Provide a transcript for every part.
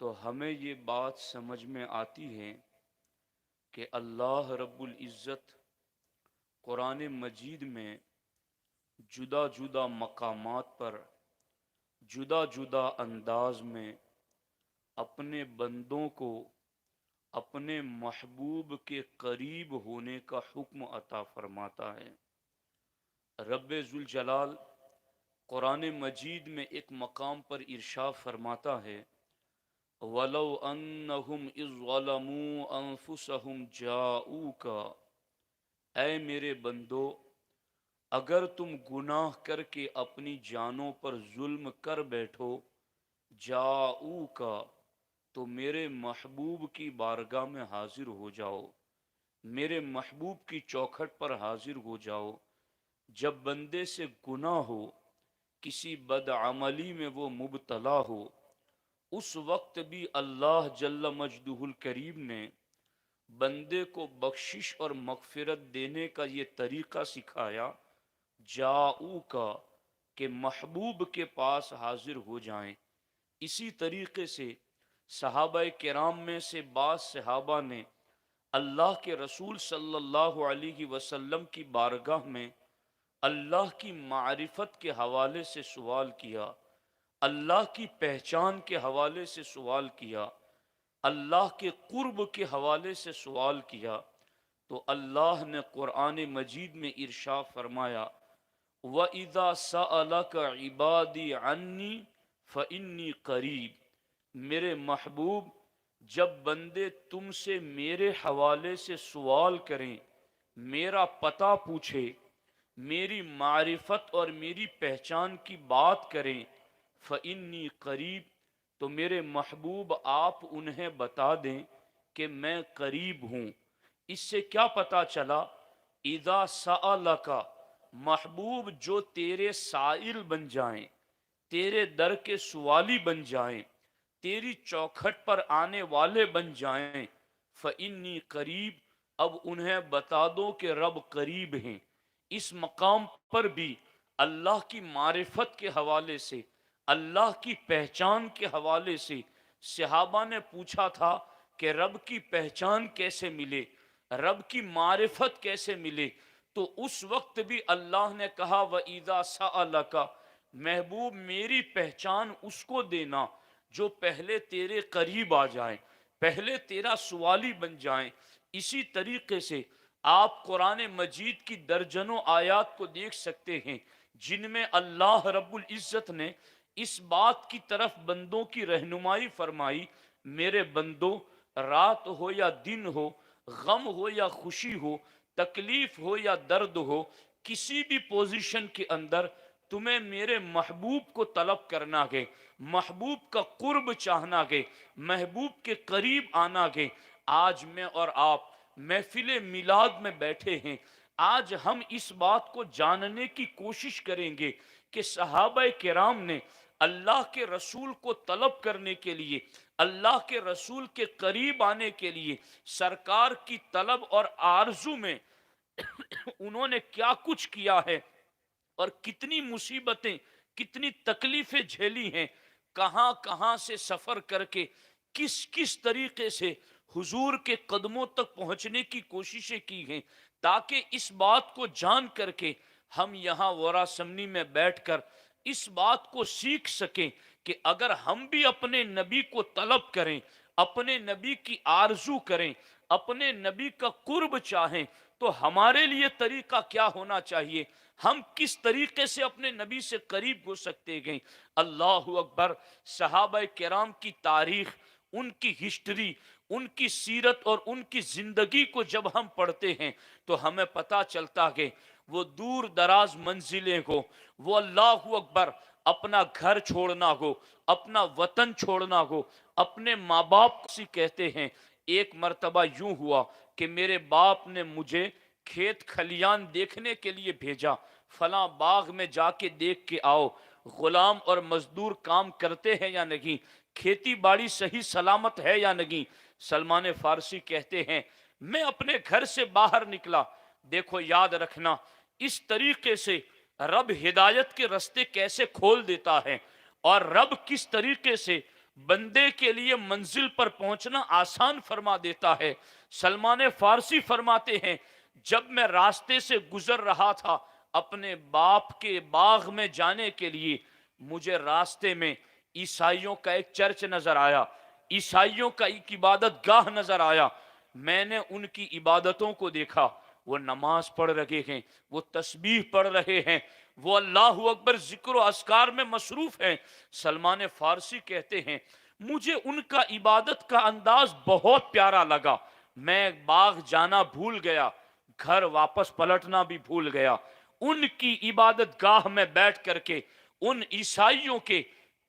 تو ہمیں یہ بات سمجھ میں آتی ہے کہ اللہ رب العزت قرآن مجید میں جدا جدا مقامات پر جدا جدا انداز میں اپنے بندوں کو اپنے محبوب کے قریب ہونے کا حکم عطا فرماتا ہے۔ رب ذوالجلال قرآن مجید میں ایک مقام پر ارشاد فرماتا ہے، وَلَوْ أَنَّهُمْ إِذْ ظَلَمُوا أَنفُسَهُمْ جَاءُوكَ، اے میرے بندو، اگر تم گناہ کر کے اپنی جانوں پر ظلم کر بیٹھو، جاؤوک، تو میرے محبوب کی بارگاہ میں حاضر ہو جاؤ، میرے محبوب کی چوکھٹ پر حاضر ہو جاؤ۔ جب بندے سے گناہ ہو، کسی بدعملی میں وہ مبتلا ہو، اس وقت بھی اللہ جل مجدہ الکریم نے بندے کو بخشش اور مغفرت دینے کا یہ طریقہ سکھایا، جاؤ کا، کہ محبوب کے پاس حاضر ہو جائیں۔ اسی طریقے سے صحابہ کرام میں سے بعض صحابہ نے اللہ کے رسول صلی اللہ علیہ وسلم کی بارگاہ میں اللہ کی معرفت کے حوالے سے سوال کیا، اللہ کی پہچان کے حوالے سے سوال کیا، اللہ کے قرب کے حوالے سے سوال کیا، تو اللہ نے قرآن مجید میں ارشاد فرمایا، وَإِذَا سَأَلَكَ عِبَادِي عَنِّي فَإِنِّي قَرِيب، میرے محبوب، جب بندے تم سے میرے حوالے سے سوال کریں، میرا پتہ پوچھے، میری معرفت اور میری پہچان کی بات کریں، فَإِنِّي قَرِيب، تو میرے محبوب آپ انہیں بتا دیں کہ میں قریب ہوں۔ اس سے کیا پتا چلا؟ اذا سألک، محبوب جو تیرے سائل بن جائیں، تیرے در کے سوالی بن جائیں، تیری چوکھٹ پر آنے والے بن جائیں، فإنی قریب، اب انہیں بتا دو کہ رب قریب ہیں۔ اس مقام پر بھی اللہ کی معرفت کے حوالے سے، اللہ کی پہچان کے حوالے سے صحابہ نے پوچھا تھا کہ رب کی پہچان کیسے ملے، رب کی معرفت کیسے ملے، تو اس وقت بھی اللہ نے کہا وَإِذَا سَأَلَكَ، محبوب میری پہچان اس کو دینا جو پہلے تیرے قریب آ جائیں، پہلے تیرا سوالی بن جائیں۔ اسی طریقے سے آپ قرآن مجید کی درجنوں آیات کو دیکھ سکتے ہیں جن میں اللہ رب العزت نے اس بات کی طرف بندوں کی رہنمائی فرمائی، میرے بندو، رات ہو یا دن ہو، غم ہو یا خوشی ہو، تکلیف ہو یا درد ہو، کسی بھی پوزیشن کے اندر تمہیں میرے محبوب کو طلب کرنا گے، محبوب کا قرب چاہنا گے، محبوب کے قریب آنا گے۔ آج میں اور آپ محفل میلاد میں بیٹھے ہیں، آج ہم اس بات کو جاننے کی کوشش کریں گے کہ صحابہ کرام نے اللہ کے رسول کو طلب کرنے کے لیے، اللہ کے رسول کے قریب آنے کے لیے سرکار کی طلب اور آرزو میں انہوں نے کیا کچھ کیا ہے، اور کتنی مصیبتیں، کتنی تکلیفیں جھیلی ہیں، کہاں کہاں سے سفر کر کے کس کس طریقے سے حضور کے قدموں تک پہنچنے کی کوششیں کی ہیں، تاکہ اس بات کو جان کر کے ہم یہاں ورا سمنی میں بیٹھ کر اس بات کو سیکھ سکیں کہ اگر ہم بھی اپنے نبی کو طلب کریں، اپنے نبی کی آرزو کریں، اپنے نبی کا قرب چاہیں، تو ہمارے لیے طریقہ کیا ہونا چاہیے، ہم کس طریقے سے اپنے نبی سے قریب ہو سکتے ہیں۔ اللہ اکبر! صحابہ کرام کی تاریخ، ان کی ہسٹری، ان کی سیرت اور ان کی زندگی کو جب ہم پڑھتے ہیں تو ہمیں پتہ چلتا کہ وہ دور دراز منزلیں کو، وہ اللہ اکبر اپنا گھر چھوڑنا ہو، اپنا وطن چھوڑنا ہو، اپنے ماں باپ سے کہتے ہیں، ایک مرتبہ یوں ہوا کہ میرے باپ نے مجھے کھیت کھلیان دیکھنے کے لیے بھیجا، فلاں باغ میں جا کے دیکھ کے آؤ، غلام اور مزدور کام کرتے ہیں یا نہیں، کھیتی باڑی صحیح سلامت ہے یا نہیں۔ سلمان فارسی کہتے ہیں میں اپنے گھر سے باہر نکلا۔ دیکھو یاد رکھنا، اس طریقے سے رب ہدایت کے رستے کیسے کھول دیتا ہے، اور رب کس طریقے سے بندے کے لیے منزل پر پہنچنا آسان فرما دیتا ہے۔ سلمان فارسی فرماتے ہیں جب میں راستے سے گزر رہا تھا اپنے باپ کے باغ میں جانے کے لیے، مجھے راستے میں عیسائیوں کا ایک چرچ نظر آیا، عیسائیوں کا ایک عبادت گاہ نظر آیا۔ میں نے ان کی عبادتوں کو دیکھا، وہ نماز پڑھ رہے ہیں، وہ تسبیح پڑھ رہے ہیں، وہ اللہ اکبر ذکر و اذکار میں مصروف ہیں۔ سلمان فارسی کہتے ہیں مجھے ان کا عبادت کا انداز بہت پیارا لگا، میں باغ جانا بھول گیا، گھر واپس پلٹنا بھی بھول گیا، ان کی عبادت گاہ میں بیٹھ کر کے ان عیسائیوں کے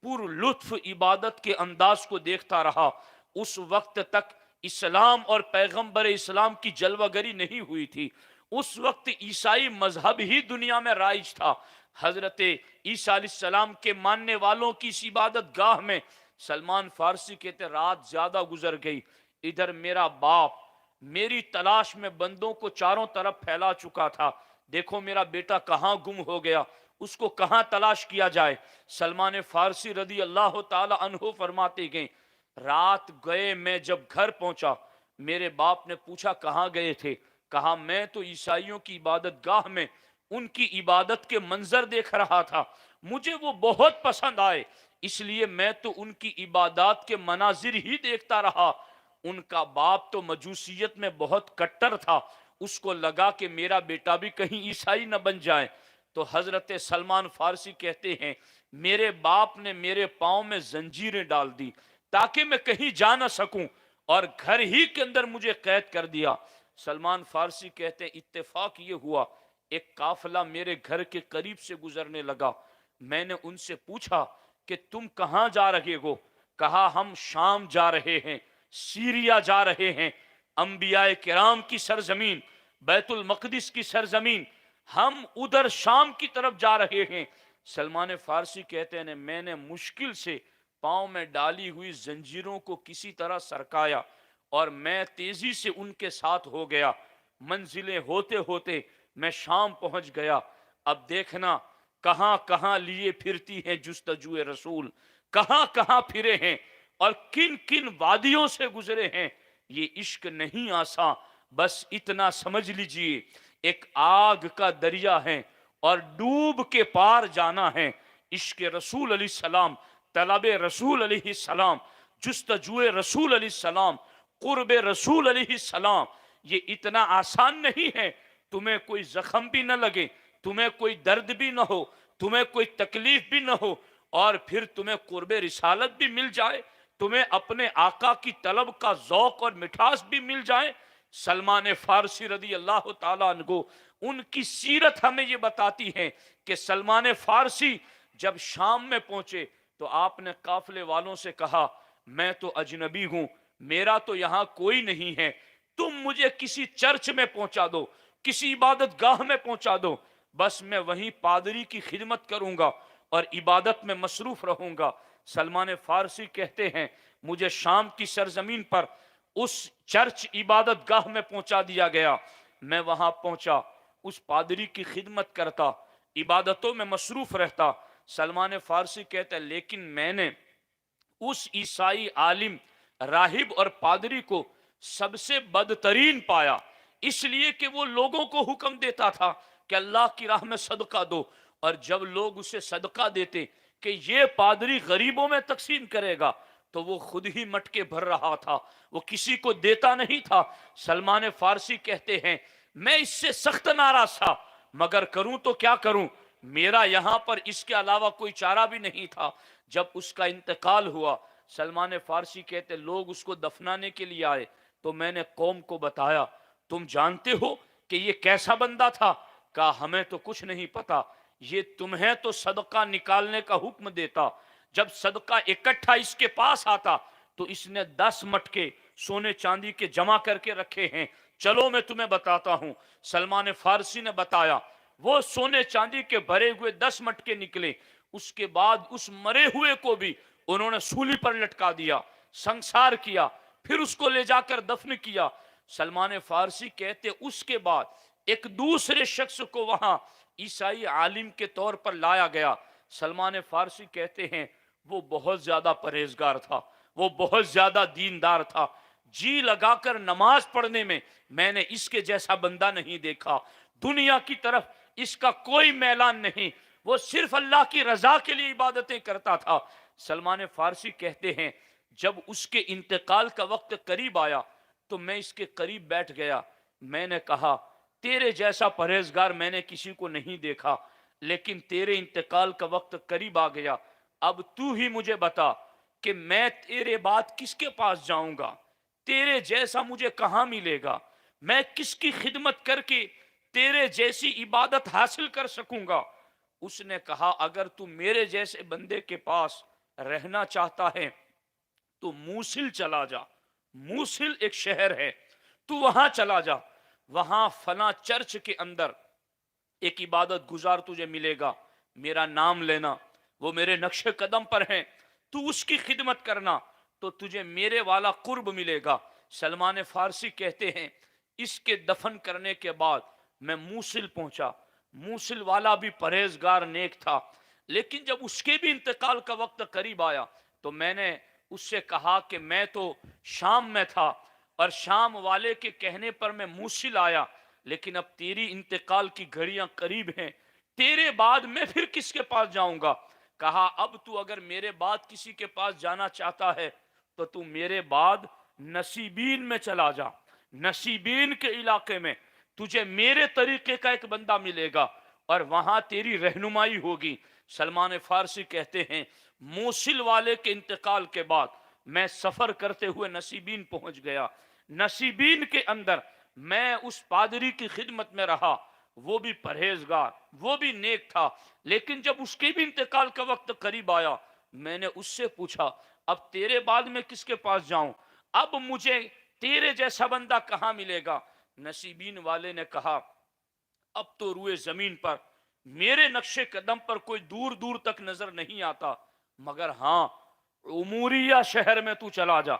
پر لطف عبادت کے انداز کو دیکھتا رہا۔ اس وقت تک اسلام اور پیغمبر اسلام کی جلوہ گری نہیں ہوئی تھی، اس وقت عیسائی مذہب ہی دنیا میں رائج تھا۔ حضرت عیسیٰ علیہ السلام کے ماننے والوں کی اس عبادت گاہ میں سلمان فارسی کہتے رات زیادہ گزر گئی، ادھر میرا باپ میری تلاش میں بندوں کو چاروں طرف پھیلا چکا تھا، دیکھو میرا بیٹا کہاں گم ہو گیا، اس کو کہاں تلاش کیا جائے۔ سلمان فارسی رضی اللہ تعالی عنہ فرماتے گئے رات گئے میں جب گھر پہنچا میرے باپ نے پوچھا کہاں گئے تھے، کہا میں تو عیسائیوں کی عبادت گاہ میں ان کی عبادت کے منظر دیکھ رہا تھا، مجھے وہ بہت پسند آئے، اس لیے میں تو ان کی عبادات کے مناظر ہی دیکھتا رہا۔ ان کا باپ تو مجوسیت میں بہت کٹر تھا، اس کو لگا کہ میرا بیٹا بھی کہیں عیسائی نہ بن جائے، تو حضرت سلمان فارسی کہتے ہیں میرے باپ نے میرے پاؤں میں زنجیریں ڈال دی تاکہ میں کہیں جا نہ سکوں، اور گھر ہی کے اندر مجھے قید کر دیا۔ سلمان فارسی کہتے ہیں اتفاق یہ ہوا ایک قافلہ میرے گھر کے قریب سے گزرنے لگا، میں نے ان سے پوچھا کہ تم کہاں جا رہے ہو، کہا ہم شام جا رہے ہیں، سیریا جا رہے ہیں، انبیاء کرام کی سرزمین، بیت المقدس کی سرزمین، ہم ادھر شام کی طرف جا رہے ہیں۔ سلمان فارسی کہتے ہیں میں نے مشکل سے پاؤں میں ڈالی ہوئی زنجیروں کو کسی طرح سرکایا اور میں تیزی سے ان کے ساتھ ہو گیا، منزلیں ہوتے ہوتے میں شام پہنچ گیا۔ اب دیکھنا کہاں کہاں لیے پھرتی ہیں جستجوئے رسول، کہاں کہاں پھرے ہیں اور کن کن وادیوں سے گزرے ہیں۔ یہ عشق نہیں آسان، بس اتنا سمجھ لیجئے ایک آگ کا دریا ہے اور ڈوب کے پار جانا ہے۔ عشق رسول علیہ السلام، طلب رسول علیہ السلام، جستجوئے رسول علیہ السلام، قرب رسول علیہ السلام، یہ اتنا آسان نہیں ہے۔ تمہیں کوئی زخم بھی نہ لگے، تمہیں کوئی درد بھی نہ ہو، تمہیں کوئی تکلیف بھی نہ ہو، اور پھر تمہیں قرب رسالت بھی مل جائے، تمہیں اپنے آقا کی طلب کا ذوق اور مٹھاس بھی مل جائے۔ سلمان فارسی رضی اللہ تعالیٰ عنہ ان کی سیرت ہمیں یہ بتاتی ہے کہ سلمان فارسی جب شام میں پہنچے تو آپ نے قافلے والوں سے کہا میں تو اجنبی ہوں، میرا تو یہاں کوئی نہیں ہے، تم مجھے کسی چرچ میں پہنچا دو، کسی عبادت گاہ میں پہنچا دو، بس میں وہیں پادری کی خدمت کروں گا اور عبادت میں مصروف رہوں گا۔ سلمان فارسی کہتے ہیں مجھے شام کی سرزمین پر اس چرچ عبادت گاہ میں پہنچا دیا گیا، میں وہاں پہنچا، اس پادری کی خدمت کرتا، عبادتوں میں مصروف رہتا۔ سلمان فارسی کہتے ہیں لیکن میں نے اس عیسائی عالم، راہب اور پادری کو سب سے بدترین پایا، اس لیے کہ وہ لوگوں کو حکم دیتا تھا کہ اللہ کی راہ میں صدقہ دو، اور جب لوگ اسے صدقہ دیتے کہ یہ پادری غریبوں میں تقسیم کرے گا تو وہ خود ہی مٹکے بھر رہا تھا، وہ کسی کو دیتا نہیں تھا۔ سلمان فارسی کہتے ہیں میں اس سے سخت ناراض تھا، مگر کروں تو کیا کروں، میرا یہاں پر اس کے علاوہ کوئی چارہ بھی نہیں تھا۔ جب اس کا انتقال ہوا سلمان فارسی کہتے لوگ اس کو دفنانے کے لیے آئے تو میں نے قوم کو بتایا تم جانتے ہو کہ یہ کیسا بندہ تھا، کہا ہمیں تو کچھ نہیں پتا، یہ تمہیں تو صدقہ نکالنے کا حکم دیتا، جب صدقہ اکٹھا اس کے پاس آتا تو اس نے 10 مٹکے سونے چاندی کے جمع کر کے رکھے ہیں، چلو میں تمہیں بتاتا ہوں۔ سلمان فارسی نے بتایا، وہ سونے چاندی کے بھرے ہوئے 10 مٹکے نکلے، اس کے بعد اس مرے ہوئے کو بھی انہوں نے سولی پر لٹکا دیا، سنسار کیا، پھر اس کو لے جا کر دفن کیا۔ سلمان فارسی کہتے اس کے بعد ایک دوسرے شخص کو وہاں عیسائی عالم کے طور پر لایا گیا۔ سلمان فارسی کہتے ہیں وہ بہت زیادہ پرہیزگار تھا، وہ بہت زیادہ دیندار تھا، جی لگا کر نماز پڑھنے میں نے اس کے جیسا بندہ نہیں دیکھا، دنیا کی طرف اس کا کوئی میلان نہیں، وہ صرف اللہ کی رضا کے لیے عبادتیں کرتا تھا۔ سلمان فارسی کہتے ہیں جب اس کے انتقال کا وقت قریب آیا تو میں اس کے قریب بیٹھ گیا، میں نے کہا تیرے جیسا پرہیزگار میں نے کسی کو نہیں دیکھا، لیکن تیرے انتقال کا وقت قریب آ گیا، اب تو ہی مجھے بتا کہ میں تیرے بعد کس کے پاس جاؤں گا، تیرے جیسا مجھے کہاں ملے گا، میں کس کی خدمت کر کے تیرے جیسی عبادت حاصل کر سکوں گا۔ اس نے کہا اگر تو میرے جیسے بندے کے پاس رہنا چاہتا ہے تو موصل چلا جا، موصل ایک شہر ہے، تو وہاں چلا جا، وہاں فلاں چرچ کے اندر ایک عبادت گزار تجھے ملے گا، میرا نام لینا، وہ میرے نقش قدم پر ہیں، تو اس کی خدمت کرنا تو تجھے میرے والا قرب ملے گا۔ سلمان فارسی کہتے ہیں اس کے دفن کرنے کے بعد میں موصل پہنچا، موصل والا بھی پرہیزگار نیک تھا، لیکن جب اس کے بھی انتقال کا وقت قریب آیا تو میں نے اس سے کہا کہ میں تو شام میں تھا اور شام والے کے کہنے پر میں موصل آیا، لیکن اب تیری انتقال کی گھڑیاں قریب ہیں، تیرے بعد میں پھر کس کے پاس جاؤں گا؟ کہا اب تو اگر میرے بعد کسی کے پاس جانا چاہتا ہے تو تو میرے بعد نصیبین میں چلا جا، نصیبین کے علاقے میں تجھے میرے طریقے کا ایک بندہ ملے گا اور وہاں تیری رہنمائی ہوگی۔ سلمان فارسی کہتے ہیں موصل والے کے انتقال کے بعد میں سفر کرتے ہوئے نصیبین پہنچ گیا، نصیبین کے اندر میں اس پادری کی خدمت میں رہا، وہ بھی پرہیزگار، وہ بھی نیک تھا، لیکن جب اس کے بھی انتقال کا وقت قریب آیا میں نے اس سے پوچھا اب تیرے بعد میں کس کے پاس جاؤں، اب مجھے تیرے جیسا بندہ کہاں ملے گا؟ نصیبین والے نے کہا اب تو روئے زمین پر میرے نقش قدم پر کوئی دور دور تک نظر نہیں آتا، مگر ہاں اموریہ شہر میں تو چلا جا،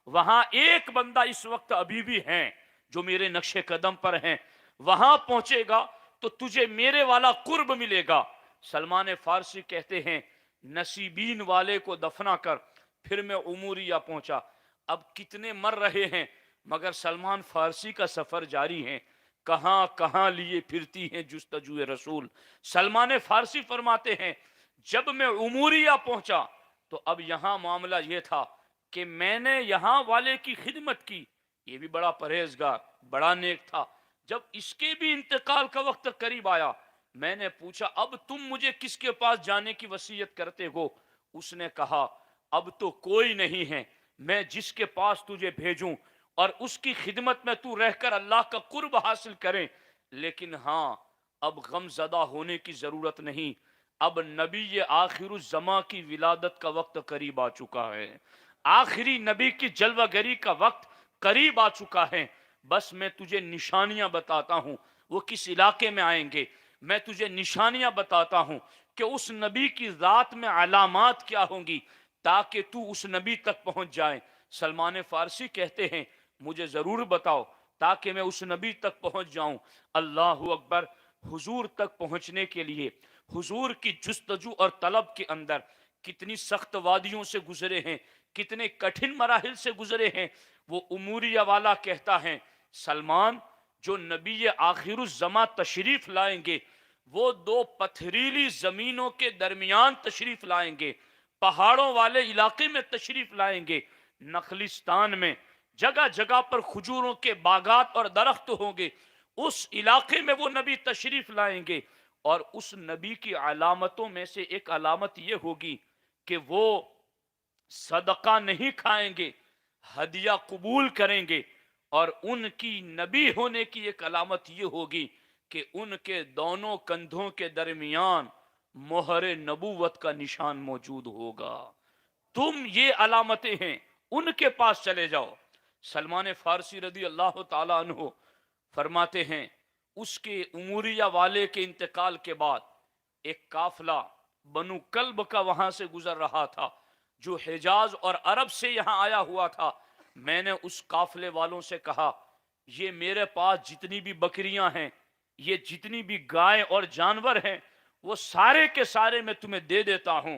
وہاں ایک بندہ اس وقت ابھی بھی ہیں جو میرے نقش قدم پر ہیں، وہاں پہنچے گا تو تجھے میرے والا قرب ملے گا۔ سلمان فارسی کہتے ہیں نصیبین والے کو دفنا کر پھر میں اموریہ پہنچا، اب کتنے مر رہے ہیں مگر سلمان فارسی کا سفر جاری ہے، کہاں کہاں لیے پھرتی ہیں جستجوئے رسول۔ سلمان فارسی فرماتے ہیں جب میں اموریہ پہنچا تو اب یہاں معاملہ یہ تھا کہ میں نے یہاں والے کی خدمت کی، یہ بھی بڑا پرہیزگار بڑا نیک تھا، جب اس کے بھی انتقال کا وقت قریب آیا میں نے پوچھا اب تم مجھے کس کے پاس جانے کی وصیت کرتے ہو؟ اس نے کہا اب تو کوئی نہیں ہے، میں جس کے پاس تجھے بھیجوں اور اس کی خدمت میں تو رہ کر اللہ کا قرب حاصل کریں، لیکن ہاں اب غم زدہ ہونے کی ضرورت نہیں، اب نبی آخر الزماں کی ولادت کا وقت قریب آ چکا ہے، آخری نبی کی جلوہ گری کا وقت قریب آ چکا ہے، بس میں تجھے نشانیاں بتاتا ہوں وہ کس علاقے میں آئیں گے، میں تجھے نشانیاں بتاتا ہوں کہ اس نبی کی ذات میں علامات کیا ہوں گی تاکہ تو اس نبی تک پہنچ جائے۔ سلمان فارسی کہتے ہیں مجھے ضرور بتاؤ تاکہ میں اس نبی تک پہنچ جاؤں۔ اللہ اکبر، حضور تک پہنچنے کے لیے حضور کی جستجو اور طلب کے اندر کتنی سخت وادیوں سے گزرے ہیں، کتنے کٹھن مراحل سے گزرے ہیں۔ وہ اموریہ والا کہتا ہے سلمان جو نبی آخر الزماں تشریف لائیں گے وہ دو پتھریلی زمینوں کے درمیان تشریف لائیں گے، پہاڑوں والے علاقے میں تشریف لائیں گے، نخلستان میں جگہ جگہ پر کھجوروں کے باغات اور درخت ہوں گے، اس علاقے میں وہ نبی تشریف لائیں گے، اور اس نبی کی علامتوں میں سے ایک علامت یہ ہوگی کہ وہ صدقہ نہیں کھائیں گے، ہدیہ قبول کریں گے، اور ان کی نبی ہونے کی ایک علامت یہ ہوگی کہ ان کے دونوں کندھوں کے درمیان مہر نبوت کا نشان موجود ہوگا۔ تم یہ علامتیں ہیں، ان کے پاس چلے جاؤ۔ سلمان فارسی رضی اللہ تعالیٰ عنہ فرماتے ہیں اس کے اموریہ والے کے انتقال کے بعد ایک قافلہ بنو کلب کا وہاں سے گزر رہا تھا جو حجاز اور عرب سے یہاں آیا ہوا تھا۔ میں نے اس قافلے والوں سے کہا یہ میرے پاس جتنی بھی بکریاں ہیں، یہ جتنی بھی گائے اور جانور ہیں، وہ سارے کے سارے میں تمہیں دے دیتا ہوں،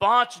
5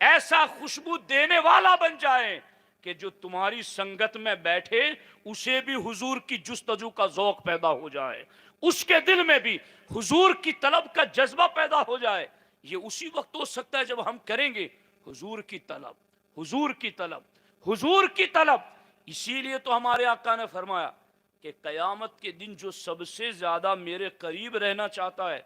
ایسا خوشبو دینے والا بن جائیں کہ جو تمہاری سنگت میں بیٹھے اسے بھی حضور کی جستجو کا ذوق پیدا ہو جائے، اس کے دل میں بھی حضور کی طلب کا جذبہ پیدا ہو جائے۔ یہ اسی وقت ہو سکتا ہے جب ہم کریں گے حضور کی طلب، حضور کی طلب، حضور کی طلب۔ اسی لیے تو ہمارے آقا نے فرمایا کہ قیامت کے دن جو سب سے زیادہ میرے قریب رہنا چاہتا ہے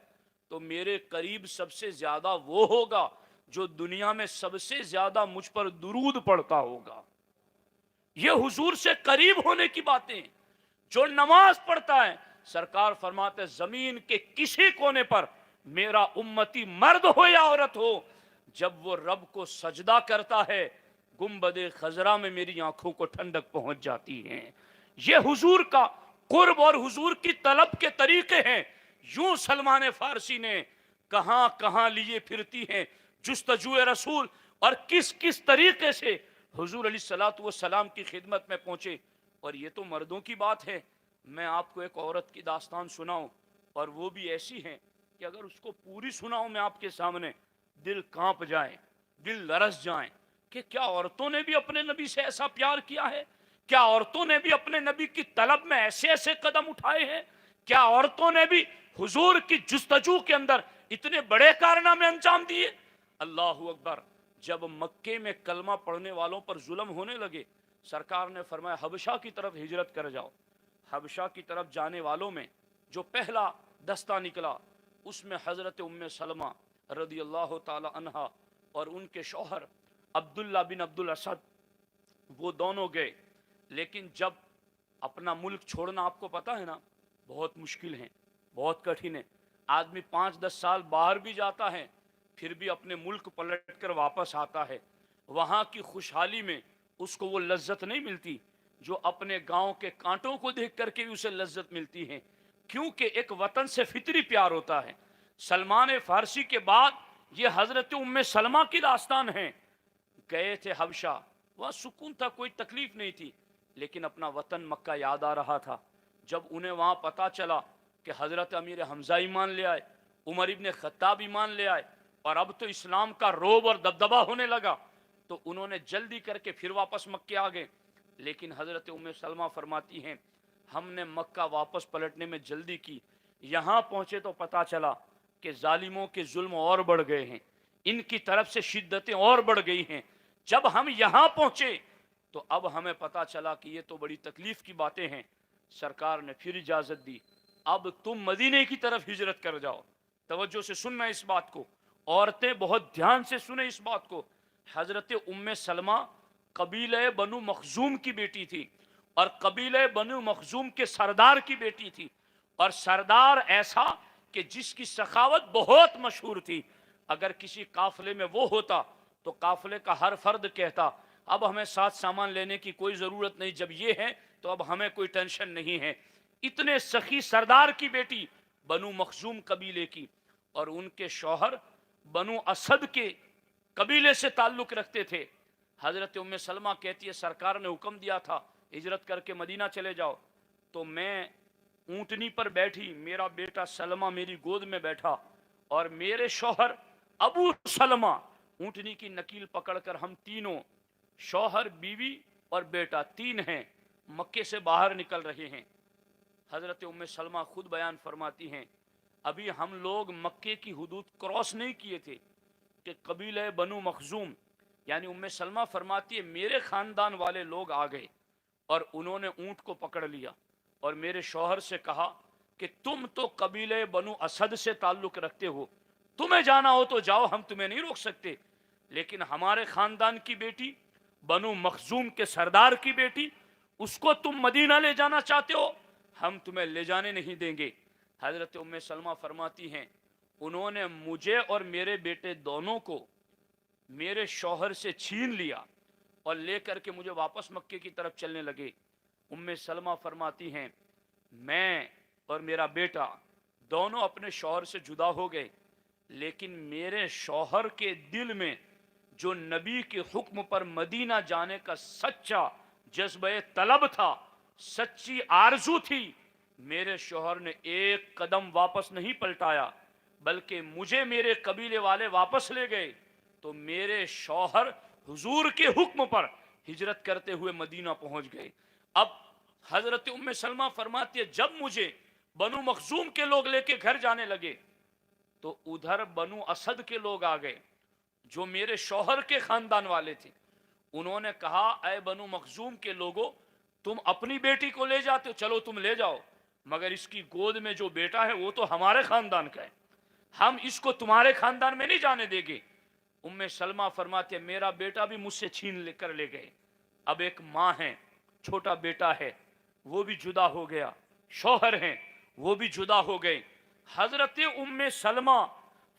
تو میرے قریب سب سے زیادہ وہ ہوگا جو دنیا میں سب سے زیادہ مجھ پر درود پڑتا ہوگا۔ یہ حضور سے قریب ہونے کی باتیں ہیں۔ جو نماز پڑھتا ہے، سرکار فرماتے زمین کے کسی کونے پر میرا امتی مرد ہو یا عورت ہو، جب وہ رب کو سجدہ کرتا ہے گنبد خضرا میں میری آنکھوں کو ٹھنڈک پہنچ جاتی ہے۔ یہ حضور کا قرب اور حضور کی طلب کے طریقے ہیں۔ یوں سلمان فارسی نے کہاں کہاں لیے پھرتی ہیں جستجو رسول، اور کس کس طریقے سے حضور علیہ الصلوۃ والسلام کی خدمت میں پہنچے۔ اور یہ تو مردوں کی بات ہے، میں آپ کو ایک عورت کی داستان سناؤں، اور وہ بھی ایسی ہے کہ اگر اس کو پوری سناؤں میں آپ کے سامنے دل کانپ جائے، دل لرز جائیں کہ کیا عورتوں نے بھی اپنے نبی سے ایسا پیار کیا ہے؟ کیا عورتوں نے بھی اپنے نبی کی طلب میں ایسے ایسے قدم اٹھائے ہیں؟ کیا عورتوں نے بھی حضور کی جستجو کے اندر اتنے بڑے کارنامے انجام دیے؟ اللہ اکبر۔ جب مکے میں کلمہ پڑھنے والوں پر ظلم ہونے لگے، سرکار نے فرمایا حبشہ کی طرف ہجرت کر جاؤ۔ حبشہ کی طرف جانے والوں میں جو پہلا دستہ نکلا اس میں حضرت ام سلمہ رضی اللہ تعالی عنہا اور ان کے شوہر عبداللہ بن عبد الاسد، وہ دونوں گئے۔ لیکن جب اپنا ملک چھوڑنا آپ کو پتا ہے نا بہت مشکل ہے، بہت کٹھن ہے۔ آدمی 5-10 سال باہر بھی جاتا ہے پھر بھی اپنے ملک پلٹ کر واپس آتا ہے، وہاں کی خوشحالی میں اس کو وہ لذت نہیں ملتی جو اپنے گاؤں کے کانٹوں کو دیکھ کر کے بھی اسے لذت ملتی ہے، کیونکہ ایک وطن سے فطری پیار ہوتا ہے۔ سلمان فارسی کے بعد یہ حضرت ام سلمہ کی داستان ہے۔ گئے تھے حبشہ، وہاں سکون تھا، کوئی تکلیف نہیں تھی، لیکن اپنا وطن مکہ یاد آ رہا تھا۔ جب انہیں وہاں پتا چلا کہ حضرت امیر حمزہ ایمان لے آئے، عمر ابن خطاب ایمان لے آئے، اور اب تو اسلام کا روب اور دبدبہ ہونے لگا، تو انہوں نے جلدی کر کے پھر واپس مکہ آ گئے۔ لیکن حضرت ام سلمہ فرماتی ہیں ہم نے مکہ واپس پلٹنے میں جلدی کی، یہاں پہنچے تو پتا چلا کہ ظالموں کے ظلم اور بڑھ گئے ہیں، ان کی طرف سے شدتیں اور بڑھ گئی ہیں۔ جب ہم یہاں پہنچے تو اب ہمیں پتا چلا کہ یہ تو بڑی تکلیف کی باتیں ہیں۔ سرکار نے پھر اجازت دی، اب تم مدینے کی طرف ہجرت کر جاؤ۔ توجہ سے سننا اس بات کو، عورتیں بہت دھیان سے سنیں اس بات کو۔ حضرت ام سلمہ قبیلہ بنو مخزوم کی بیٹی تھی، اور قبیلہ بنو مخزوم کے سردار کی بیٹی تھی، اور سردار ایسا کہ جس کی سخاوت بہت مشہور تھی۔ اگر کسی قافلے میں وہ ہوتا تو قافلے کا ہر فرد کہتا اب ہمیں ساتھ سامان لینے کی کوئی ضرورت نہیں، جب یہ ہے تو اب ہمیں کوئی ٹینشن نہیں ہے۔ اتنے سخی سردار کی بیٹی بنو مخزوم قبیلے کی، اور ان کے شوہر بنو اسد کے قبیلے سے تعلق رکھتے تھے۔ حضرت ام سلمہ کہتی ہے سرکار نے حکم دیا تھا ہجرت کر کے مدینہ چلے جاؤ، تو میں اونٹنی پر بیٹھی، میرا بیٹا سلمہ میری گود میں بیٹھا، اور میرے شوہر ابو سلمہ اونٹنی کی نکیل پکڑ کر، ہم تینوں شوہر بیوی اور بیٹا تین ہیں، مکے سے باہر نکل رہے ہیں۔ حضرت ام سلمہ خود بیان فرماتی ہیں ابھی ہم لوگ مکے کی حدود کراس نہیں کیے تھے کہ قبیلہ بنو مخزوم، یعنی ام سلمہ فرماتی ہے میرے خاندان والے لوگ آ گئے اور انہوں نے اونٹ کو پکڑ لیا، اور میرے شوہر سے کہا کہ تم تو قبیلہ بنو اسد سے تعلق رکھتے ہو، تمہیں جانا ہو تو جاؤ، ہم تمہیں نہیں روک سکتے، لیکن ہمارے خاندان کی بیٹی بنو مخزوم کے سردار کی بیٹی، اس کو تم مدینہ لے جانا چاہتے ہو، ہم تمہیں لے جانے نہیں دیں گے۔ حضرت ام سلمہ فرماتی ہیں انہوں نے مجھے اور میرے بیٹے دونوں کو میرے شوہر سے چھین لیا اور لے کر کے مجھے واپس مکے کی طرف چلنے لگے۔ ام سلمہ فرماتی ہیں میں اور میرا بیٹا دونوں اپنے شوہر سے جدا ہو گئے، لیکن میرے شوہر کے دل میں جو نبی کے حکم پر مدینہ جانے کا سچا جذبہ طلب تھا، سچی آرزو تھی، میرے شوہر نے ایک قدم واپس نہیں پلٹایا، بلکہ مجھے میرے قبیلے والے واپس لے گئے۔ تو میرے شوہر حضور کے حکم پر ہجرت کرتے ہوئے مدینہ پہنچ گئے۔ اب حضرت ام سلمہ فرماتی ہے جب مجھے بنو مخزوم کے لوگ لے کے گھر جانے لگے تو ادھر بنو اسد کے لوگ آ گئے جو میرے شوہر کے خاندان والے تھے۔ انہوں نے کہا اے بنو مخزوم کے لوگوں، تم اپنی بیٹی کو لے جاتے ہو، چلو تم لے جاؤ، مگر اس کی گود میں جو بیٹا ہے وہ تو ہمارے خاندان کا ہے، ہم اس کو تمہارے خاندان میں نہیں جانے دیں گے۔ ام سلمہ فرماتے ہیں میرا بیٹا بھی مجھ سے چھین کر لے گئے۔ اب ایک ماں ہے، چھوٹا بیٹا ہے، وہ بھی جدا ہو گیا، شوہر ہیں وہ بھی جدا ہو گئے۔ حضرت ام سلمہ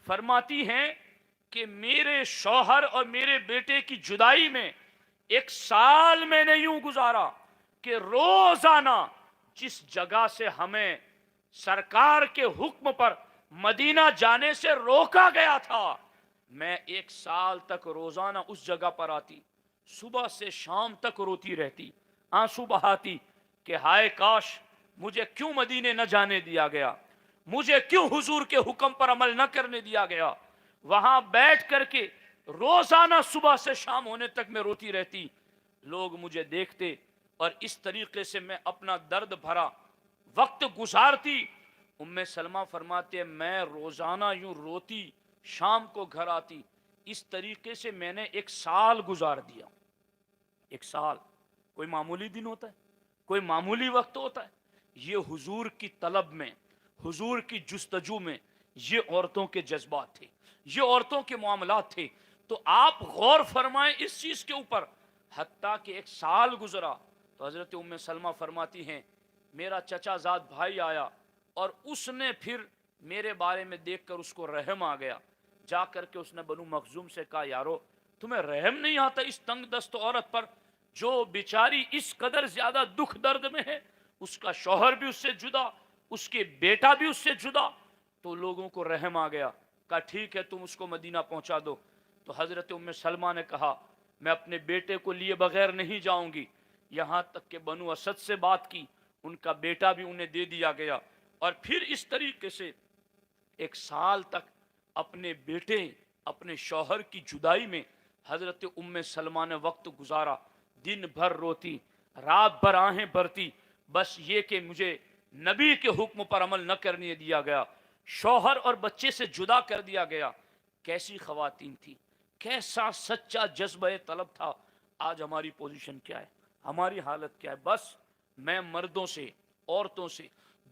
فرماتی ہیں کہ میرے شوہر اور میرے بیٹے کی جدائی میں 1 سال میں نے یوں گزارا کہ روزانہ جس جگہ سے ہمیں سرکار کے حکم پر مدینہ جانے سے روکا گیا تھا، میں 1 سال تک روزانہ اس جگہ پر آتی، صبح سے شام تک روتی رہتی، آنسو بہاتی کہ ہائے کاش مجھے کیوں مدینے نہ جانے دیا گیا، مجھے کیوں حضور کے حکم پر عمل نہ کرنے دیا گیا۔ وہاں بیٹھ کر کے روزانہ صبح سے شام ہونے تک میں روتی رہتی، لوگ مجھے دیکھتے اور اس طریقے سے میں اپنا درد بھرا وقت گزارتی۔ ام سلمہ فرماتے ہیں میں روزانہ یوں روتی، شام کو گھر آتی، اس طریقے سے میں نے 1 سال گزار دیا۔ 1 سال کوئی معمولی دن ہوتا ہے؟ کوئی معمولی وقت ہوتا ہے؟ یہ حضور کی طلب میں، حضور کی جستجو میں یہ عورتوں کے جذبات تھے، یہ عورتوں کے معاملات تھے۔ تو آپ غور فرمائیں اس چیز کے اوپر، حتیٰ کہ 1 سال گزرا تو حضرت ام سلمہ فرماتی ہیں میرا چچا زاد بھائی آیا اور اس نے پھر میرے بارے میں دیکھ کر اس کو رحم آ گیا، جا کر کے اس نے بنو مخزوم سے کہا یارو تمہیں رحم نہیں آتا اس تنگ دست عورت پر جو بیچاری اس قدر زیادہ دکھ درد میں ہے، اس کا شوہر بھی اس سے جدا، اس کے بیٹا بھی اس سے جدا۔ تو لوگوں کو رحم آ گیا، کہا ٹھیک ہے تم اس کو مدینہ پہنچا دو۔ تو حضرت ام سلمہ نے کہا میں اپنے بیٹے کو لیے بغیر نہیں جاؤں گی، یہاں تک کہ بنو اسد سے بات کی، ان کا بیٹا بھی انہیں دے دیا گیا، اور پھر اس طریقے سے 1 سال تک اپنے بیٹے اپنے شوہر کی جدائی میں حضرت ام سلمہ نے وقت گزارا، دن بھر روتی، رات بھر آہیں بھرتی، بس یہ کہ مجھے نبی کے حکم پر عمل نہ کرنے دیا گیا، شوہر اور بچے سے جدا کر دیا گیا۔ کیسی خواتین تھی، کیسا سچا جذبہ طلب تھا۔ آج ہماری پوزیشن کیا ہے، ہماری حالت کیا ہے؟ بس میں مردوں سے عورتوں سے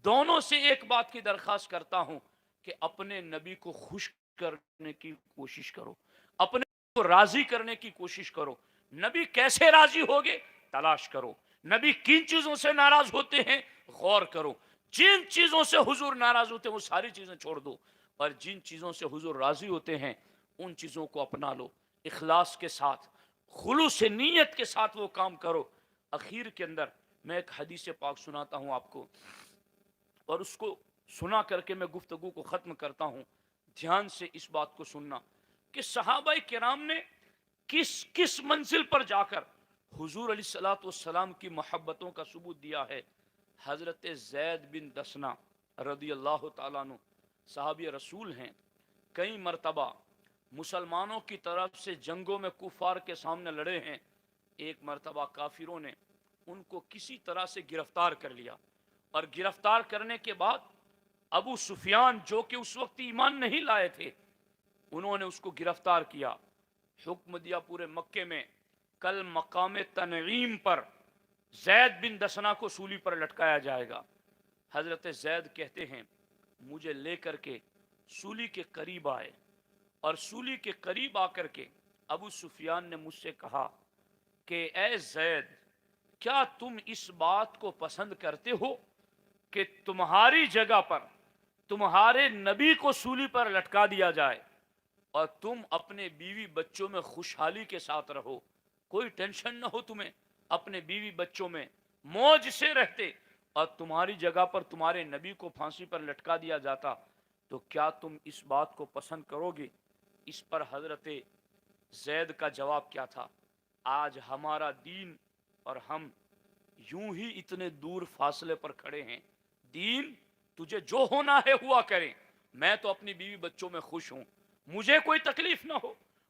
دونوں سے ایک بات کی درخواست کرتا ہوں کہ اپنے نبی کو خوش کرنے کی کوشش کرو، اپنے نبی کو راضی کرنے کی کوشش کرو۔ نبی کیسے راضی ہوگے تلاش کرو، نبی کن چیزوں سے ناراض ہوتے ہیں غور کرو، جن چیزوں سے حضور ناراض ہوتے ہیں وہ ساری چیزیں چھوڑ دو، اور جن چیزوں سے حضور راضی ہوتے ہیں ان چیزوں کو اپنا لو، اخلاص کے ساتھ خلوص نیت کے ساتھ وہ کام کرو۔ اخیر کے اندر میں ایک حدیث پاک سناتا ہوں آپ کو، اور اس کو سنا کر کے میں گفتگو کو ختم کرتا ہوں۔ دھیان سے اس بات کو سننا کہ صحابہ کرام نے کس کس منزل پر جا کر حضور علیہ الصلوۃ والسلام کی محبتوں کا ثبوت دیا ہے۔ حضرت زید بن دسنا رضی اللہ تعالیٰ عنہ صحابی رسول ہیں، کئی مرتبہ مسلمانوں کی طرف سے جنگوں میں کفار کے سامنے لڑے ہیں۔ ایک مرتبہ کافروں نے ان کو کسی طرح سے گرفتار کر لیا، اور گرفتار کرنے کے بعد ابو سفیان جو کہ اس وقت ایمان نہیں لائے تھے، انہوں نے اس کو گرفتار کیا، حکم دیا پورے مکے میں کل مقام تنعیم پر زید بن دسنا کو سولی پر لٹکایا جائے گا۔ حضرت زید کہتے ہیں مجھے لے کر کے سولی کے قریب آئے، اور سولی کے قریب آ کر کے ابو سفیان نے مجھ سے کہا کہ اے زید کیا تم اس بات کو پسند کرتے ہو کہ تمہاری جگہ پر تمہارے نبی کو سولی پر لٹکا دیا جائے اور تم اپنے بیوی بچوں میں خوشحالی کے ساتھ رہو، کوئی ٹینشن نہ ہو تمہیں، اپنے بیوی بچوں میں موج سے رہتے، اور تمہاری جگہ پر تمہارے نبی کو پھانسی پر لٹکا دیا جاتا، تو کیا تم اس بات کو پسند کرو گے؟ اس پر حضرت زید کا جواب کیا تھا؟ آج ہمارا دین اور ہم یوں ہی اتنے دور فاصلے پر کھڑے ہیں، دین تجھے جو ہونا ہے ہوا کرے، میں تو اپنی بیوی بچوں میں خوش ہوں، مجھے کوئی تکلیف نہ ہو،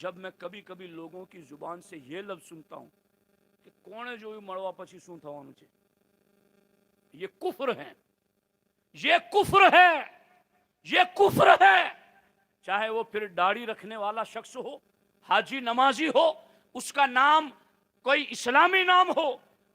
جب میں کبھی کبھی لوگوں کی زبان سے یہ لفظ سنتا ہوں کہ کونے جو مڑوا پچی سون تھا چاہیے، یہ کفر ہے، یہ کفر ہے، یہ کفر ہے، چاہے وہ پھر داڑھی رکھنے والا شخص ہو، حاجی نمازی ہو، اس کا نام کوئی اسلامی نام ہو،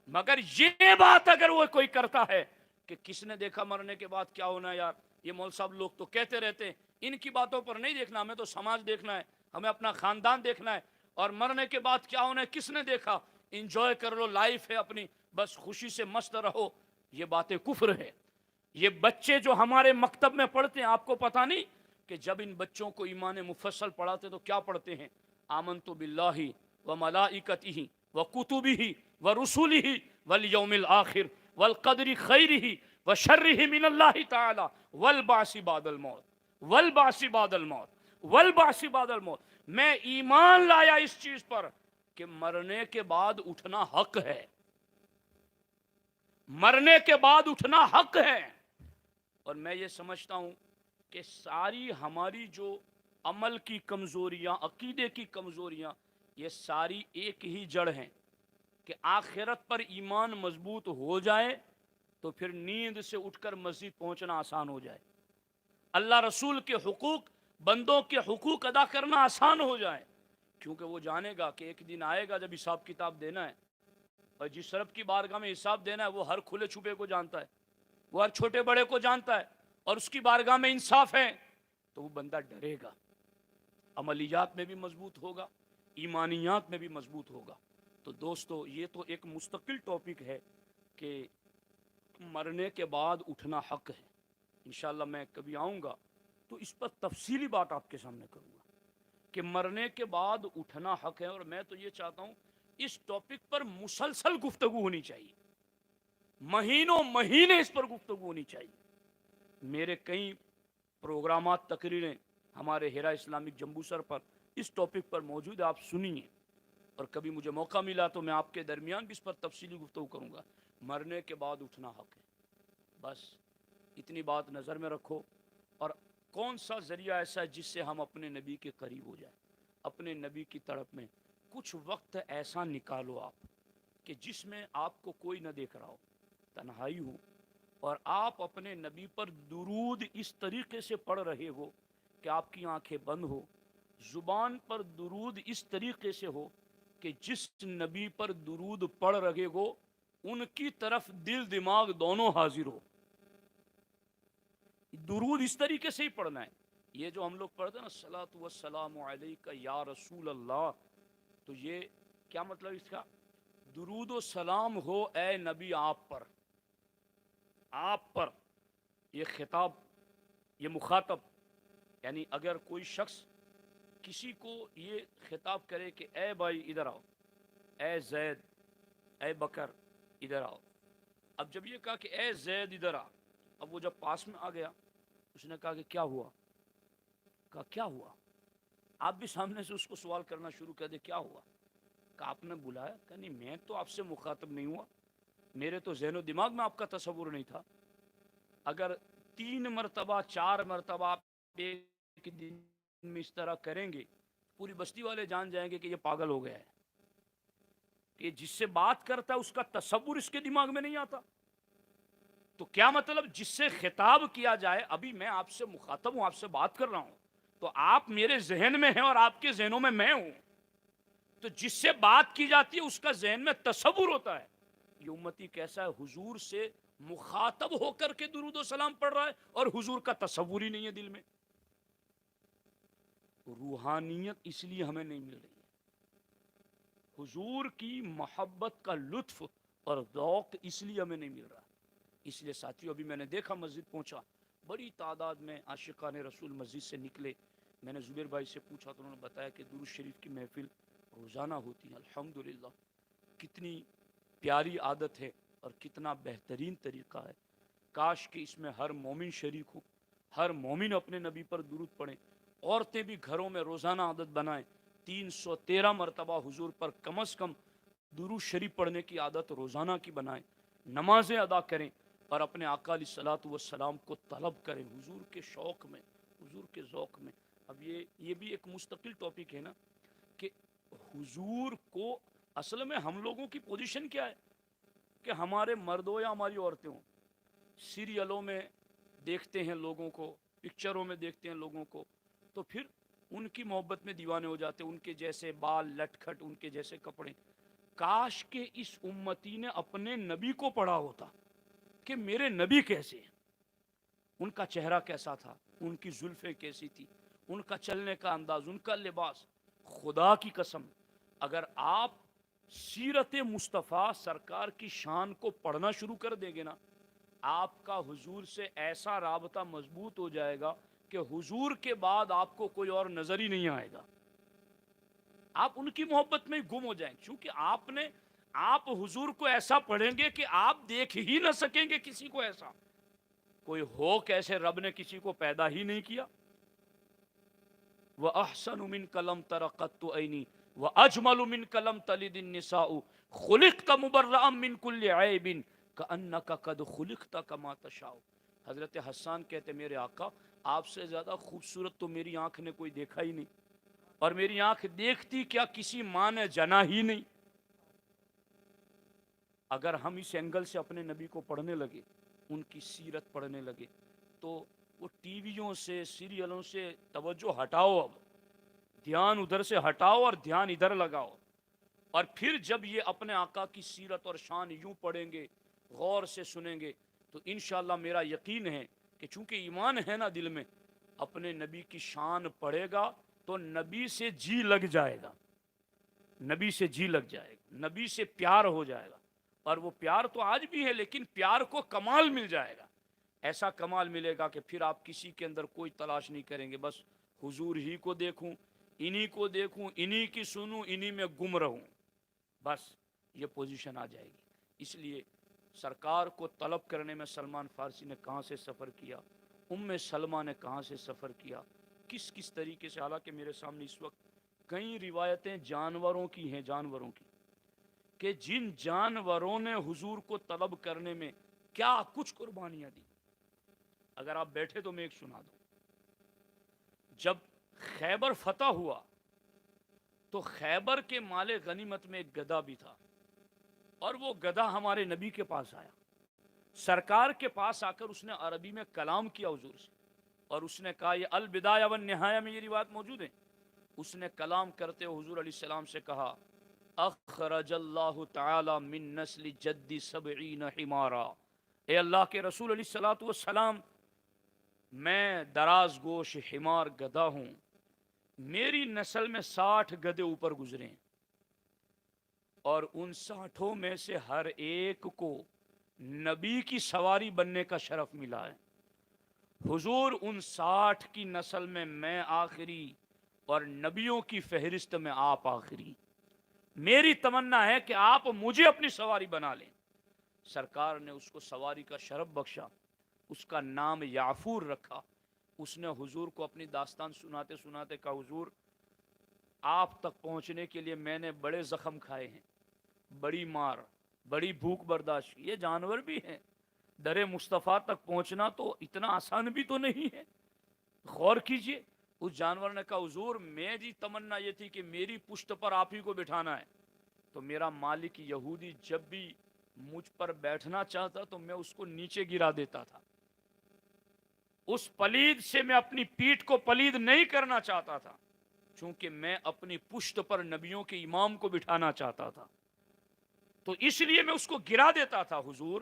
مگر یہ بات اگر وہ کوئی کرتا ہے کہ کس نے دیکھا مرنے کے بعد کیا ہونا ہے، یار یہ مول صاحب لوگ تو کہتے رہتے ہیں، ان کی باتوں پر نہیں دیکھنا، ہمیں تو سماج دیکھنا ہے، ہمیں اپنا خاندان دیکھنا ہے، اور مرنے کے بعد کیا ہونا ہے کس نے دیکھا، انجوائے کر لو، لائف ہے اپنی، بس خوشی سے مست رہو، یہ باتیں کفر ہے۔ یہ بچے جو ہمارے مکتب میں پڑھتے ہیں، آپ کو پتہ نہیں کہ جب ان بچوں کو ایمان مفصل پڑھاتے تو کیا پڑھتے ہیں؟ آمنت باللہ وملائکتہ وکتبہ ورسلہ والیوم الآخر والقدر خیرہ وشرہ من اللہ تعالی والبعث بعد الموت، والبعث بعد الموت، والبعث بعد الموت۔ میں ایمان لایا اس چیز پر کہ مرنے کے بعد اٹھنا حق ہے، مرنے کے بعد اٹھنا حق ہے، اور میں یہ سمجھتا ہوں کہ ساری ہماری جو عمل کی کمزوریاں، عقیدے کی کمزوریاں، یہ ساری ایک ہی جڑ ہیں کہ آخرت پر ایمان مضبوط ہو جائے تو پھر نیند سے اٹھ کر مسجد پہنچنا آسان ہو جائے، اللہ رسول کے حقوق، بندوں کے حقوق ادا کرنا آسان ہو جائے، کیونکہ وہ جانے گا کہ ایک دن آئے گا جب حساب کتاب دینا ہے، اور جس رب کی بارگاہ میں حساب دینا ہے وہ ہر کھلے چھپے کو جانتا ہے، وہ ہر چھوٹے بڑے کو جانتا ہے، اور اس کی بارگاہ میں انصاف ہے، تو وہ بندہ ڈرے گا، عملیات میں بھی مضبوط ہوگا، ایمانیات میں بھی مضبوط ہوگا۔ تو دوستو یہ تو ایک مستقل ٹاپک ہے کہ مرنے کے بعد اٹھنا حق ہے، انشاءاللہ میں کبھی آؤں گا تو اس پر تفصیلی بات آپ کے سامنے کروں گا کہ مرنے کے بعد اٹھنا حق ہے، اور میں تو یہ چاہتا ہوں اس ٹاپک پر مسلسل گفتگو ہونی چاہیے، مہینوں مہینے اس پر گفتگو ہونی چاہیے۔ میرے کئی پروگرامات، تقریریں ہمارے ہیرا اسلامک جمبو سر پر اس ٹاپک پر موجود ہے، آپ سنیے، اور کبھی مجھے موقع ملا تو میں آپ کے درمیان بھی اس پر تفصیلی گفتگو کروں گا۔ مرنے کے بعد اٹھنا حق ہے، بس اتنی بات نظر میں رکھو۔ اور کون سا ذریعہ ایسا ہے جس سے ہم اپنے نبی کے قریب ہو جائیں، اپنے نبی کی طرف میں کچھ وقت ایسا نکالو آپ کہ جس میں آپ کو کوئی نہ دیکھ رہا ہو، تنہائی ہو، اور آپ اپنے نبی پر درود اس طریقے سے پڑھ رہے ہو کہ آپ کی آنکھیں بند ہو، زبان پر درود اس طریقے سے ہو کہ جس نبی پر درود پڑھ رہے ہو ان کی طرف دل دماغ دونوں حاضر ہو۔ درود اس طریقے سے ہی پڑھنا ہے۔ یہ جو ہم لوگ پڑھتے ہیں نا الصلاۃ والسلام علیک یا رسول اللہ، تو یہ کیا مطلب اس کا؟ درود و سلام ہو اے نبی آپ پر، آپ پر، یہ خطاب، یہ مخاطب، یعنی اگر کوئی شخص کسی کو یہ خطاب کرے کہ اے بھائی ادھر آؤ، اے زید، اے بکر ادھر آؤ، اب جب یہ کہا کہ اے زید ادھر آ، اب وہ جب پاس میں آ گیا، اس نے کہا کہ کیا ہوا؟ کہا کیا ہوا؟ آپ بھی سامنے سے اس کو سوال کرنا شروع کر دے، کیا ہوا؟ کہا آپ نے بلایا؟ کہا نہیں، میں تو آپ سے مخاطب نہیں ہوا، میرے تو ذہن و دماغ میں آپ کا تصور نہیں تھا۔ اگر 3 مرتبہ 4 مرتبہ آپ ایک دن میں اس طرح کریں گے، پوری بستی والے جان جائیں گے کہ یہ پاگل ہو گیا ہے، کہ جس سے بات کرتا ہے اس کا تصور اس کے دماغ میں نہیں آتا۔ تو کیا مطلب؟ جس سے خطاب کیا جائے، ابھی میں آپ سے مخاطب ہوں، آپ سے بات کر رہا ہوں، تو آپ میرے ذہن میں ہیں اور آپ کے ذہنوں میں میں ہوں، تو جس سے بات کی جاتی ہے اس کا ذہن میں تصور ہوتا ہے۔ یہ امتی کیسا ہے؟ حضور سے مخاطب ہو کر کے درود و سلام پڑھ رہا ہے اور حضور کا تصور ہی نہیں ہے دل میں۔ روحانیت اس لیے ہمیں نہیں مل رہی ہے، حضور کی محبت کا لطف اور ذوق اس لیے ہمیں نہیں مل رہا۔ اس لیے ساتھیوں، ابھی میں نے دیکھا مسجد پہنچا، بڑی تعداد میں عاشقان رسول مسجد سے نکلے۔ میں نے زبیر بھائی سے پوچھا تو انہوں نے بتایا کہ درود شریف کی محفل روزانہ ہوتی ہے۔ الحمدللہ، کتنی پیاری عادت ہے اور کتنا بہترین طریقہ ہے۔ کاش کہ اس میں ہر مومن شریک ہو، ہر مومن اپنے نبی پر درود پڑھیں۔ عورتیں بھی گھروں میں روزانہ عادت بنائیں، 313 مرتبہ حضور پر کم از کم درود شریف پڑھنے کی عادت روزانہ کی بنائیں، نمازیں ادا کریں اور اپنے آقا علیہ الصلوۃ والسلام کو طلب کریں حضور کے شوق میں، حضور کے ذوق میں۔ اب یہ بھی ایک مستقل ٹاپک ہے نا کہ حضور کو اصل میں ہم لوگوں کی پوزیشن کیا ہے کہ ہمارے مرد ہو یا ہماری عورتیں ہوں، سیریلوں میں دیکھتے ہیں لوگوں کو، پکچروں میں دیکھتے ہیں لوگوں کو، تو پھر ان کی محبت میں دیوانے ہو جاتے ہیں، ان کے جیسے بال لٹکھٹ، ان کے جیسے کپڑے۔ کاش کہ اس امتی نے اپنے نبی کو پڑھا ہوتا کہ میرے نبی کیسے ہیں، ان کا چہرہ کیسا تھا، ان کی زلفیں کیسی تھی، ان کا چلنے کا انداز، ان کا لباس۔ خدا کی قسم اگر آپ سیرت مصطفیٰ سرکار کی شان کو پڑھنا شروع کر دیں گے نا، آپ کا حضور سے ایسا رابطہ مضبوط ہو جائے گا کہ حضور کے بعد آپ کو کوئی اور نظر ہی نہیں آئے گا، آپ ان کی محبت میں گم ہو جائیں گے، کیونکہ آپ حضور کو ایسا پڑھیں گے کہ آپ دیکھ ہی نہ سکیں گے کسی کو ایسا، کوئی ہو کیسے، رب نے کسی کو پیدا ہی نہیں کیا۔ وَأَحْسَنُ مِنْكَ لَمْ تَرَ قَطُّ عَيْنِي وَأَجْمَلُ مِنْكَ لَمْ تَلِدِ النِّسَاءُ خُلِقْتَ مُبَرَّأً مِنْ كُلِّ عَيْبٍ كَأَنَّكَ قَدْ خُلِقْتَ كَمَا تَشَاءُ۔ حضرت حسان کہتے میرے آقا آپ سے زیادہ خوبصورت تو میری آنکھ نے کوئی دیکھا ہی نہیں، اور میری آنکھ دیکھتی کیا کسی ماں نے جنا ہی نہیں۔ اگر ہم اس اینگل سے اپنے نبی کو پڑھنے لگے، ان کی سیرت پڑھنے لگے، تو وہ ٹی ویوں سے سیریلوں سے توجہ ہٹاؤ، اب دھیان ادھر سے ہٹاؤ اور دھیان ادھر لگاؤ، اور پھر جب یہ اپنے آقا کی سیرت اور شان یوں پڑھیں گے، غور سے سنیں گے، تو انشاءاللہ میرا یقین ہے کہ چونکہ ایمان ہے نا دل میں، اپنے نبی کی شان پڑھے گا تو نبی سے جی لگ جائے گا، نبی سے جی لگ جائے گا، نبی سے پیار ہو جائے گا، اور وہ پیار تو آج بھی ہے لیکن پیار کو کمال مل جائے گا، ایسا کمال ملے گا کہ پھر آپ کسی کے اندر کوئی تلاش نہیں کریں گے، بس حضور ہی کو دیکھوں، انہی کو دیکھوں، انہی کی سنوں، انہی میں گم رہوں، بس یہ پوزیشن آ جائے گی۔ اس لیے سرکار کو طلب کرنے میں سلمان فارسی نے کہاں سے سفر کیا، سلمہ نے کہاں سے سفر کیا، کس کس طریقے سے، حالانکہ میرے سامنے اس وقت کئی روایتیں جانوروں کی ہیں، جانوروں کی، کہ جن جانوروں نے حضور کو طلب کرنے میں کیا کچھ قربانیاں دی۔ اگر آپ بیٹھے تو میں ایک سنا دوں۔ جب خیبر فتح ہوا تو خیبر کے مال غنیمت میں ایک گدھا بھی تھا، اور وہ گدھا ہمارے نبی کے پاس آیا، سرکار کے پاس آ کر اس نے عربی میں کلام کیا حضور سے، اور اس نے کہا، یہ البدایہ والنہایہ میں یہ روایت موجود ہے، اس نے کلام کرتے ہوئے حضور علیہ السلام سے کہا، اخرج اللہ تعالی من نسل جد 70 حمارا، اے اللہ کے رسول علیہ السلام، میں دراز گوش حمار گدھا ہوں، میری نسل میں 60 گدھے اوپر گزرے ہیں، اور ان 60 میں سے ہر ایک کو نبی کی سواری بننے کا شرف ملا ہے۔ حضور ان 60 کی نسل میں آخری، اور نبیوں کی فہرست میں آپ آخری، میری تمنا ہے کہ آپ مجھے اپنی سواری بنا لیں۔ سرکار نے اس کو سواری کا شرف بخشا، اس کا نام یعفور رکھا۔ اس نے حضور کو اپنی داستان سناتے سناتے کہا، حضور آپ تک پہنچنے کے لیے میں نے بڑے زخم کھائے ہیں، بڑی مار، بڑی بھوک برداشت کی، یہ جانور بھی ہیں، در مصطفیٰ تک پہنچنا تو اتنا آسان بھی تو نہیں ہے، غور کیجئے۔ اس جانور نے کہا، حضور میری تمنا یہ تھی کہ میری پشت پر آپ ہی کو بٹھانا ہے، تو میرا مالک یہودی جب بھی مجھ پر بیٹھنا چاہتا تو میں اس کو نیچے گرا دیتا تھا، اس پلید سے میں اپنی پیٹھ کو پلید نہیں کرنا چاہتا تھا، چونکہ میں اپنی پشت پر نبیوں کے امام کو بٹھانا چاہتا تھا، تو اس لیے میں اس کو گرا دیتا تھا۔ حضور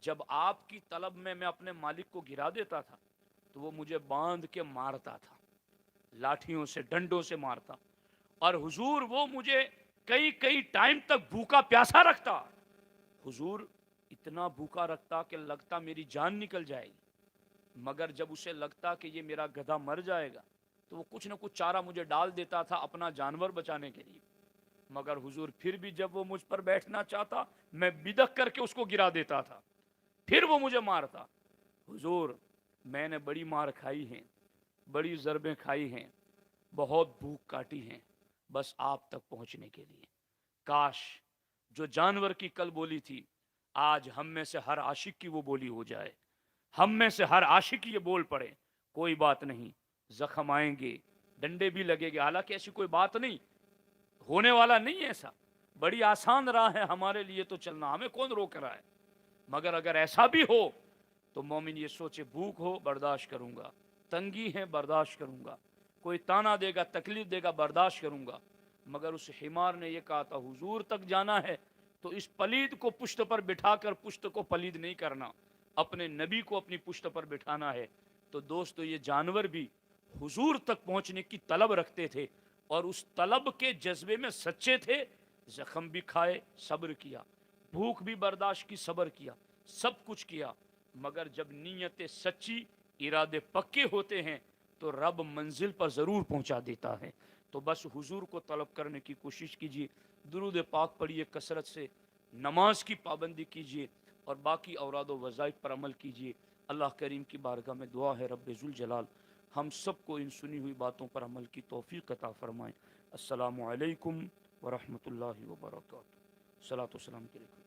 جب آپ کی طلب میں اپنے مالک کو گرا دیتا تھا تو وہ مجھے باندھ کے مارتا تھا، لاٹھیوں سے، ڈنڈوں سے مارتا، اور حضور وہ مجھے کئی ٹائم تک بھوکا پیاسا رکھتا، حضور اتنا بھوکا رکھتا کہ لگتا میری جان نکل جائے گی، مگر جب اسے لگتا کہ یہ میرا گدھا مر جائے گا تو وہ کچھ نہ کچھ چارہ مجھے ڈال دیتا تھا اپنا جانور بچانے کے لیے، مگر حضور پھر بھی جب وہ مجھ پر بیٹھنا چاہتا میں بدک کر کے اس کو گرا دیتا تھا، پھر وہ مجھے مارتا۔ حضور میں نے بڑی مار کھائی ہیں، بڑی ضربیں کھائی ہیں، بہت بھوک کاٹی ہیں، بس آپ تک پہنچنے کے لیے۔ کاش جو جانور کی کل بولی تھی آج ہم میں سے ہر عاشق کی وہ بولی ہو جائے، ہم میں سے ہر عاشق یہ بول پڑے، کوئی بات نہیں، زخم آئیں گے، ڈنڈے بھی لگے گے، حالانکہ ایسی کوئی بات نہیں، ہونے والا نہیں ہے ایسا، بڑی آسان راہ ہے ہمارے لیے تو چلنا، ہمیں کون روک رہا ہے؟ مگر اگر ایسا بھی ہو تو مومن یہ سوچے بھوک ہو برداشت کروں گا، تنگی ہے برداشت کروں گا، کوئی تانا دے گا تکلیف دے گا برداشت کروں گا۔ مگر اس حمار نے یہ کہا تھا حضور تک جانا ہے تو اس پلید کو پشت پر بٹھا کر پشت کو پلید نہیں کرنا، اپنے نبی کو اپنی پشت پر بٹھانا ہے۔ تو دوستو یہ جانور بھی حضور تک پہنچنے کی طلب رکھتے تھے اور اس طلب کے جذبے میں سچے تھے، زخم بھی کھائے صبر کیا، بھوک بھی برداشت کی صبر کیا، سب کچھ کیا۔ مگر جب نیت سچی ارادے پکے ہوتے ہیں تو رب منزل پر ضرور پہنچا دیتا ہے۔ تو بس حضور کو طلب کرنے کی کوشش کیجیے، درود پاک پڑھیے کثرت سے، نماز کی پابندی کیجیے اور باقی اوراد و وظائف پر عمل کیجیے۔ اللہ کریم کی بارگاہ میں دعا ہے رب ذوالجلال ہم سب کو ان سنی ہوئی باتوں پر عمل کی توفیق عطا فرمائیں۔ السلام علیکم ورحمۃ اللہ وبرکاتہ۔ صلاۃ و سلام کے لیے